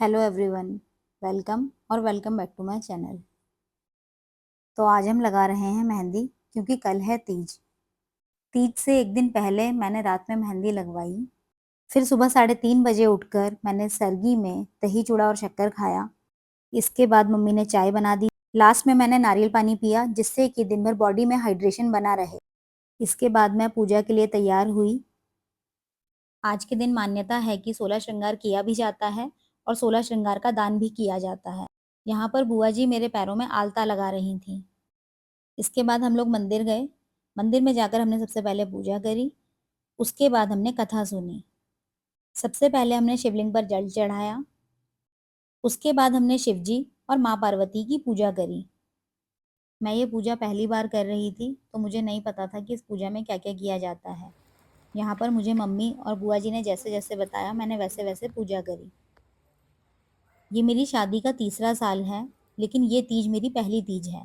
Hello everyone. Welcome back to my channel. तो आज हम लगा रहे हैं मेहंदी क्योंकि कल है तीज। तीज से एक दिन पहले मैंने रात में मेहंदी लगवाई। फिर सुबह 3:30 बजे उठकर मैंने सरगी में दही चूड़ा और शक्कर खाया। इसके बाद मम्मी ने चाय बना दी। लास्ट में मैंने नारियल पानी पिया जिससे कि दिन भर बॉडी में हाइड्रेशन बना रहे। इसके बाद मैं पूजा के लिए तैयार हुई। आज के दिन मान्यता है कि 16 श्रृंगार किया भी जाता है और 16 श्रृंगार का दान भी किया जाता है। यहाँ पर बुआ जी मेरे पैरों में आलता लगा रही थी। इसके बाद हम लोग मंदिर गए। मंदिर में जाकर हमने सबसे पहले पूजा करी। उसके बाद हमने कथा सुनी। सबसे पहले हमने शिवलिंग पर जल चढ़ाया। उसके बाद हमने शिवजी और माँ पार्वती की पूजा करी। मैं ये पूजा पहली बार कर रही थी तो मुझे नहीं पता था कि इस पूजा में क्या क्या किया जाता है। यहाँ पर मुझे मम्मी और बुआ जी ने जैसे जैसे बताया मैंने वैसे वैसे पूजा करी। ये मेरी शादी का तीसरा साल है, लेकिन ये तीज मेरी पहली तीज है।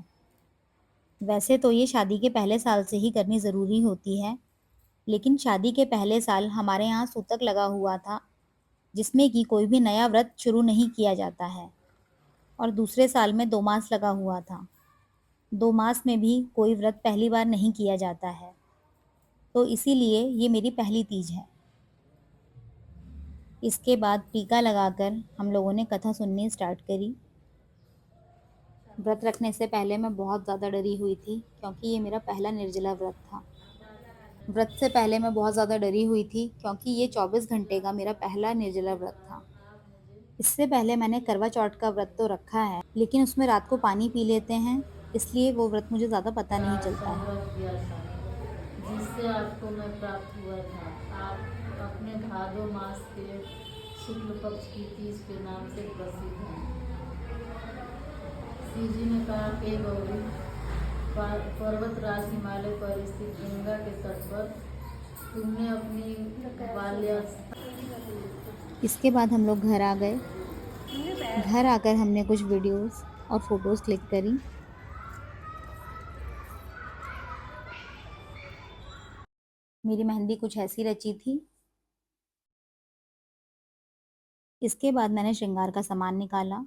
वैसे तो ये शादी के पहले साल से ही करनी ज़रूरी होती है, लेकिन शादी के पहले साल हमारे यहाँ सूतक लगा हुआ था जिसमें कि कोई भी नया व्रत शुरू नहीं किया जाता है। और दूसरे साल में 2 मास लगा हुआ था। 2 मास में भी कोई व्रत पहली बार नहीं किया जाता है, तो इसीलिए ये मेरी पहली तीज है। इसके बाद टीका लगाकर हम लोगों ने कथा सुननी स्टार्ट करी। व्रत रखने से पहले मैं बहुत ज़्यादा डरी हुई थी क्योंकि ये मेरा पहला निर्जला व्रत था। व्रत से पहले मैं बहुत ज़्यादा डरी हुई थी क्योंकि ये 24 घंटे का मेरा पहला निर्जला व्रत था। इससे पहले मैंने करवा चौथ का व्रत तो रखा है, लेकिन उसमें रात को पानी पी लेते हैं, इसलिए वो व्रत मुझे ज़्यादा पता नहीं चलता है। संग्रह किया था जिससे आपको मैं प्राप्त हुआ था। आप अपने भादो मास के शुक्ल पक्ष की तीज के नाम से प्रसिद्ध हैं। श्री जी ने कहा, हे गौरी, पर्वत राज हिमालय पर स्थित गंगा के तट पर तुमने अपनी बाल्यावस्था। इसके बाद हम लोग घर आ गए। घर आकर हमने कुछ वीडियोस और फोटोज़ क्लिक करी। मेरी मेहंदी कुछ ऐसी रची थी। इसके बाद मैंने श्रृंगार का सामान निकाला।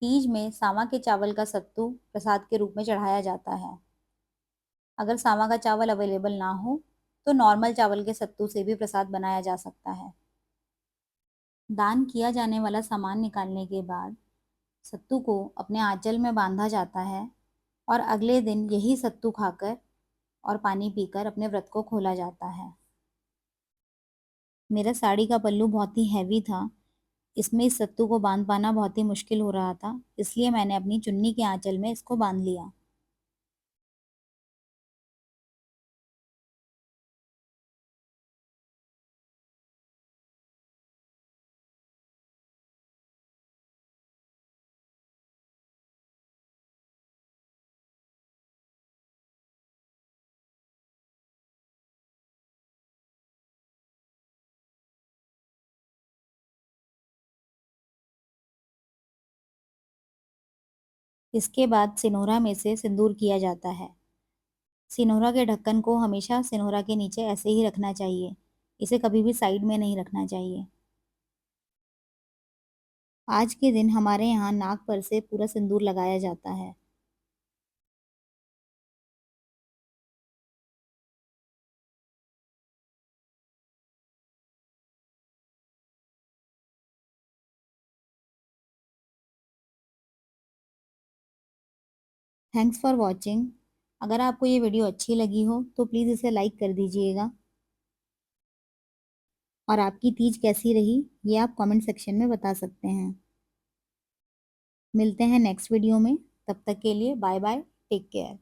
तीज में सावा के चावल का सत्तू प्रसाद के रूप में चढ़ाया जाता है। अगर सावा का चावल अवेलेबल ना हो तो नॉर्मल चावल के सत्तू से भी प्रसाद बनाया जा सकता है। दान किया जाने वाला सामान निकालने के बाद सत्तू को अपने आंचल में बांधा जाता है और अगले दिन यही सत्तू खाकर और पानी पीकर अपने व्रत को खोला जाता है। मेरा साड़ी का पल्लू बहुत ही हैवी था, इसमें इस सत्तू को बांध पाना बहुत ही मुश्किल हो रहा था, इसलिए मैंने अपनी चुन्नी के आंचल में इसको बांध लिया। इसके बाद सिनोरा में से सिंदूर किया जाता है। सिनोरा के ढक्कन को हमेशा सिनोरा के नीचे ऐसे ही रखना चाहिए, इसे कभी भी साइड में नहीं रखना चाहिए। आज के दिन हमारे यहाँ नाक पर से पूरा सिंदूर लगाया जाता है। Thanks for watching. अगर आपको ये वीडियो अच्छी लगी हो तो प्लीज़ इसे लाइक कर दीजिएगा। और आपकी तीज कैसी रही ये आप कमेंट सेक्शन में बता सकते हैं। मिलते हैं नेक्स्ट वीडियो में, तब तक के लिए बाय बाय, टेक केयर।